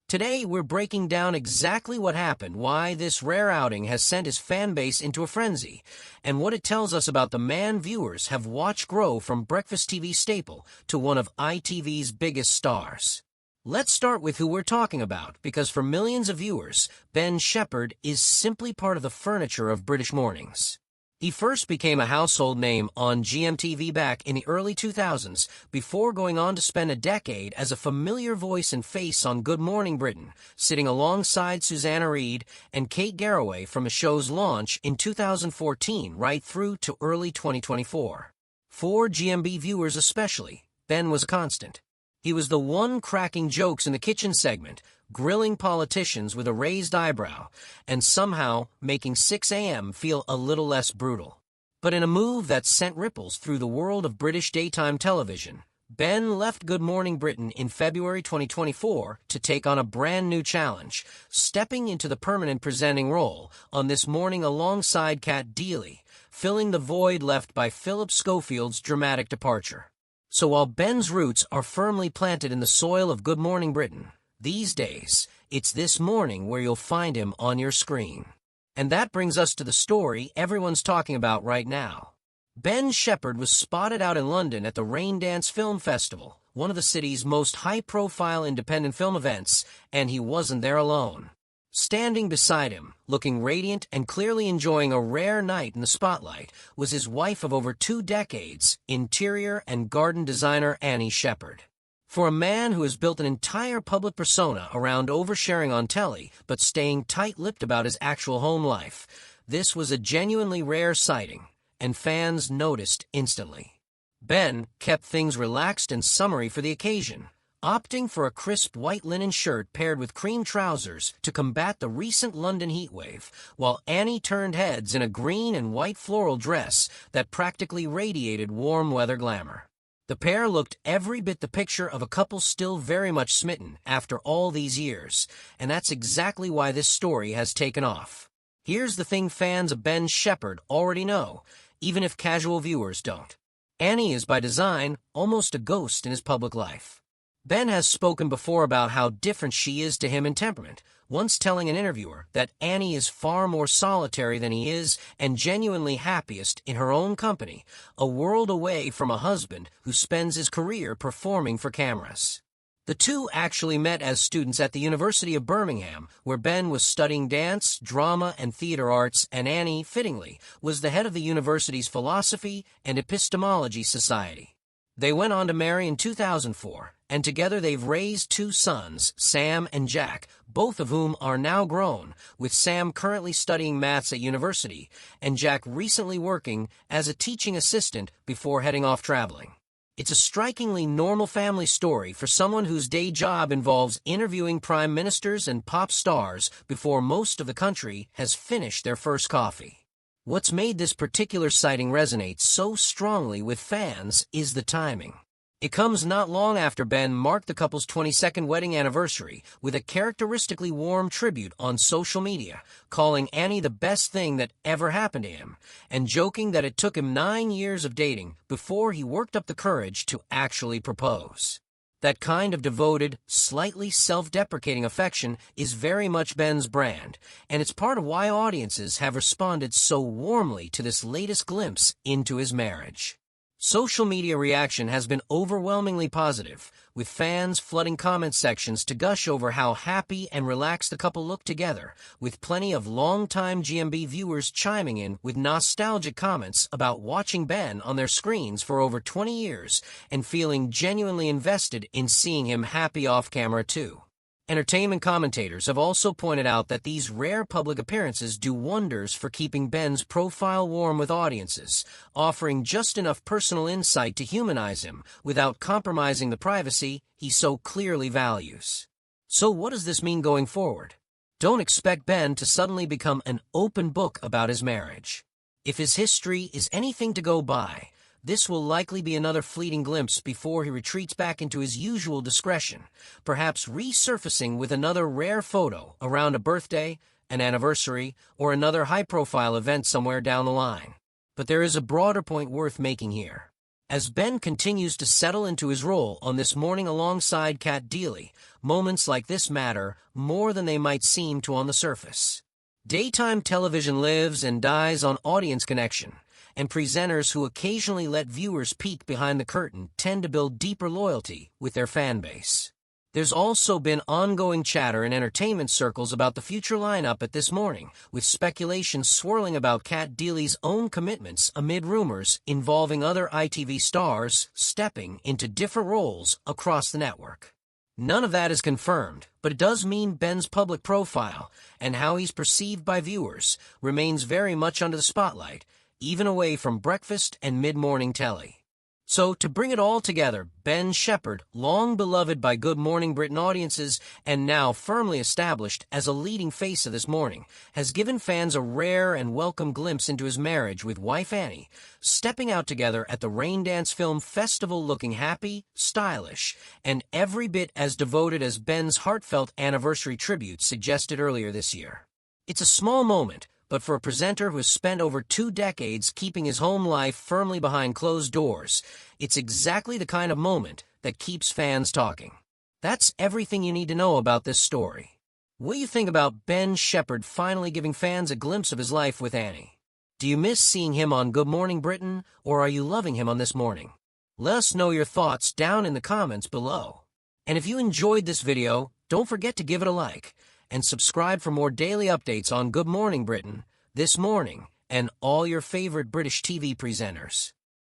Today, we're breaking down exactly what happened, why this rare outing has sent his fan base into a frenzy, and what it tells us about the man viewers have watched grow from breakfast TV staple to one of ITV's biggest stars. Let's start with who we're talking about, because for millions of viewers, Ben Shephard is simply part of the furniture of British mornings. He first became a household name on GMTV back in the early 2000s, before going on to spend a decade as a familiar voice and face on Good Morning Britain, sitting alongside Susanna Reid and Kate Garraway from the show's launch in 2014 right through to early 2024. For GMB viewers especially, Ben was a constant. He was the one cracking jokes in the kitchen segment, grilling politicians with a raised eyebrow, and somehow making 6 a.m. feel a little less brutal. But in a move that sent ripples through the world of British daytime television, Ben left Good Morning Britain in February 2024 to take on a brand new challenge, stepping into the permanent presenting role on This Morning alongside Cat Deeley, filling the void left by Philip Schofield's dramatic departure. So while Ben's roots are firmly planted in the soil of Good Morning Britain, these days, it's This Morning where you'll find him on your screen. And that brings us to the story everyone's talking about right now. Ben Shephard was spotted out in London at the Raindance Film Festival, one of the city's most high-profile independent film events, and he wasn't there alone. Standing beside him, looking radiant and clearly enjoying a rare night in the spotlight, was his wife of over 2 decades, interior and garden designer Annie Shephard. For a man who has built an entire public persona around oversharing on telly, but staying tight-lipped about his actual home life, this was a genuinely rare sighting, and fans noticed instantly. Ben kept things relaxed and summery for the occasion, opting for a crisp white linen shirt paired with cream trousers to combat the recent London heatwave, while Annie turned heads in a green and white floral dress that practically radiated warm weather glamour. The pair looked every bit the picture of a couple still very much smitten after all these years, and that's exactly why this story has taken off. Here's the thing fans of Ben Shephard already know, even if casual viewers don't. Annie is by design almost a ghost in his public life. Ben has spoken before about how different she is to him in temperament, once telling an interviewer that Annie is far more solitary than he is and genuinely happiest in her own company, a world away from a husband who spends his career performing for cameras. The two actually met as students at the University of Birmingham, where Ben was studying dance, drama, and theater arts, and Annie, fittingly, was the head of the university's Philosophy and Epistemology Society. They went on to marry in 2004, and together they've raised 2 sons, Sam and Jack, both of whom are now grown, with Sam currently studying maths at university, and Jack recently working as a teaching assistant before heading off traveling. It's a strikingly normal family story for someone whose day job involves interviewing prime ministers and pop stars before most of the country has finished their first coffee. What's made this particular sighting resonate so strongly with fans is the timing. It comes not long after Ben marked the couple's 22nd wedding anniversary with a characteristically warm tribute on social media, calling Annie the best thing that ever happened to him, and joking that it took him 9 years of dating before he worked up the courage to actually propose. That kind of devoted, slightly self-deprecating affection is very much Ben's brand, and it's part of why audiences have responded so warmly to this latest glimpse into his marriage. Social media reaction has been overwhelmingly positive, with fans flooding comment sections to gush over how happy and relaxed the couple look together, with plenty of longtime GMB viewers chiming in with nostalgic comments about watching Ben on their screens for over 20 years and feeling genuinely invested in seeing him happy off-camera too. Entertainment commentators have also pointed out that these rare public appearances do wonders for keeping Ben's profile warm with audiences, offering just enough personal insight to humanize him without compromising the privacy he so clearly values. So what does this mean going forward? Don't expect Ben to suddenly become an open book about his marriage. If his history is anything to go by, this will likely be another fleeting glimpse before he retreats back into his usual discretion, perhaps resurfacing with another rare photo around a birthday, an anniversary, or another high-profile event somewhere down the line. But there is a broader point worth making here. As Ben continues to settle into his role on this morning alongside Cat Deely, moments like this matter more than they might seem to on the surface. Daytime television lives and dies on audience connection, and presenters who occasionally let viewers peek behind the curtain tend to build deeper loyalty with their fan base. There's also been ongoing chatter in entertainment circles about the future lineup at This Morning, with speculation swirling about Cat Deely's own commitments amid rumors involving other ITV stars stepping into different roles across the network. None of that is confirmed, but it does mean Ben's public profile and how he's perceived by viewers remains very much under the spotlight, even away from breakfast and mid-morning telly. So, to bring it all together, Ben Shephard, long beloved by Good Morning Britain audiences and now firmly established as a leading face of This Morning, has given fans a rare and welcome glimpse into his marriage with wife Annie, stepping out together at the Raindance Film Festival looking happy, stylish, and every bit as devoted as Ben's heartfelt anniversary tribute suggested earlier this year. It's a small moment, but for a presenter who has spent over 2 decades keeping his home life firmly behind closed doors, it's exactly the kind of moment that keeps fans talking. That's everything you need to know about this story. What do you think about Ben Shephard finally giving fans a glimpse of his life with Annie? Do you miss seeing him on Good Morning Britain, or are you loving him on This Morning? Let us know your thoughts down in the comments below. And if you enjoyed this video, don't forget to give it a like, and subscribe for more daily updates on Good Morning Britain, This Morning, and all your favorite British TV presenters.